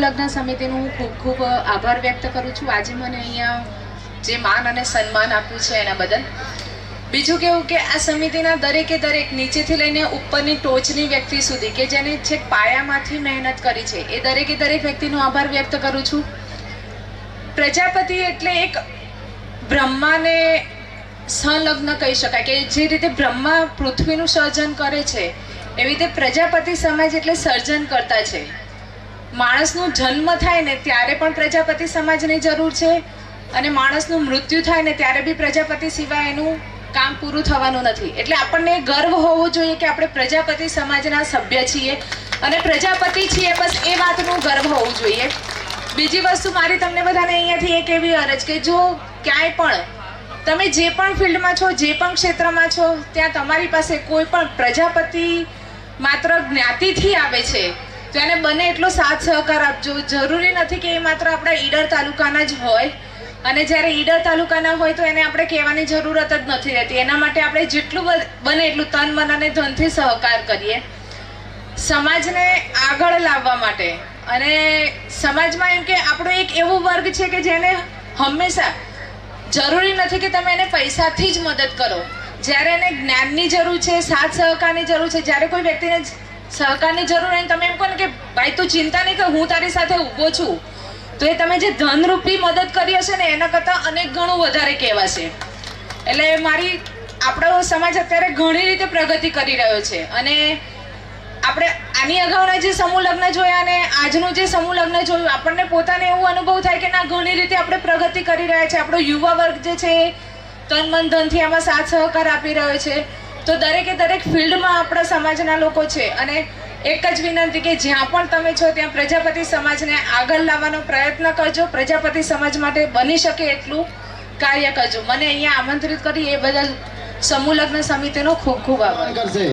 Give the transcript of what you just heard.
લગ્ન સમિતિનું હું ખૂબ ખૂબ આભાર વ્યક્ત કરું છું. આજે મને અહીંયા જે માન અને સન્માન આપ્યું છે એના બદલ. બીજું કેવું કે આ સમિતિના દરેકે દરેક નીચેથી લઈને ઉપરની ટોચની વ્યક્તિ સુધી કે જેને છેક પાયામાંથી મહેનત કરી છે એ દરેકે દરેક વ્યક્તિનો આભાર વ્યક્ત કરું છું. પ્રજાપતિ એટલે એક બ્રહ્માને સંલગ્ન કહી શકાય કે જે રીતે બ્રહ્મા પૃથ્વીનું સર્જન કરે છે એવી રીતે પ્રજાપતિ સમાજ એટલે સર્જન કરતા છે. માણસનો જન્મ થાય ને ત્યારે પણ પ્રજાપતિ સમાજની જરૂર છે અને માણસનું મૃત્યુ થાય ને ત્યારે બી પ્રજાપતિ સિવાય એનું કામ પૂરું થવાનું નથી. એટલે આપણને ગર્વ હોવો જોઈએ કે આપણે પ્રજાપતિ સમાજના સભ્ય છીએ અને પ્રજાપતિ છીએ, બસ એ વાતનું ગર્વ હોવું જોઈએ. બીજી વસ્તુ મારી તમને બધાને અહીંયાથી એક એવી અરજ કે જો ક્યાંય પણ તમે જે પણ ફિલ્ડમાં છો, જે પણ ક્ષેત્રમાં છો, ત્યાં તમારી પાસે કોઈ પણ પ્રજાપતિ માત્ર જ્ઞાતિથી આવે છે તો એને બને એટલો સાથ સહકાર આપજો. જરૂરી નથી કે એ માત્ર આપણા ઈડર તાલુકાના જ હોય અને જ્યારે ઈડર તાલુકાના હોય તો એને આપણે કહેવાની જરૂરત જ નથી રહેતી. એના માટે આપણે જેટલું બને એટલું તન મન અને ધનથી સહકાર કરીએ સમાજને આગળ લાવવા માટે. અને સમાજમાં એમ કે આપણો એક એવો વર્ગ છે કે જેને હંમેશા જરૂરી નથી કે તમે એને પૈસાથી જ મદદ કરો. જ્યારે એને જ્ઞાનની જરૂર છે, સાથ સહકારની જરૂર છે, જ્યારે કોઈ વ્યક્તિને સહકારની જરૂર હોય તમે એમ કહો ને કે ભાઈ તું ચિંતા નહીં કર, હું તારી સાથે ઊભો છું, તો એ તમે જે ધનરૂપી મદદ કરી હશે ને એના કરતાં અનેક ગણું વધારે કહેવાશે. એટલે આપણો સમાજ અત્યારે ઘણી રીતે પ્રગતિ કરી રહ્યો છે અને આપણે આની અગાઉના જે સમૂહ લગ્ન જોયા અને આજનું જે સમૂહ લગ્ન જોયું આપણને પોતાને એવું અનુભવ થાય કે ના ઘણી રીતે આપણે પ્રગતિ કરી રહ્યા છે. આપણો યુવા વર્ગ જે છે તન મન ધનથી આમાં સાથ સહકાર આપી રહ્યો છે. તો દરેકે દરેક ફિલ્ડમાં આપણા સમાજના લોકો છે અને એક જ વિનંતી કે જ્યાં પણ તમે છો ત્યાં પ્રજાપતિ સમાજને આગળ લાવવાનો પ્રયત્ન કરજો. પ્રજાપતિ સમાજ માટે બની શકે એટલું કાર્ય કરજો. મને અહીંયા આમંત્રિત કરી એ બદલ સમૂહ લગ્ન સમિતિનો ખૂબ ખૂબ આભાર.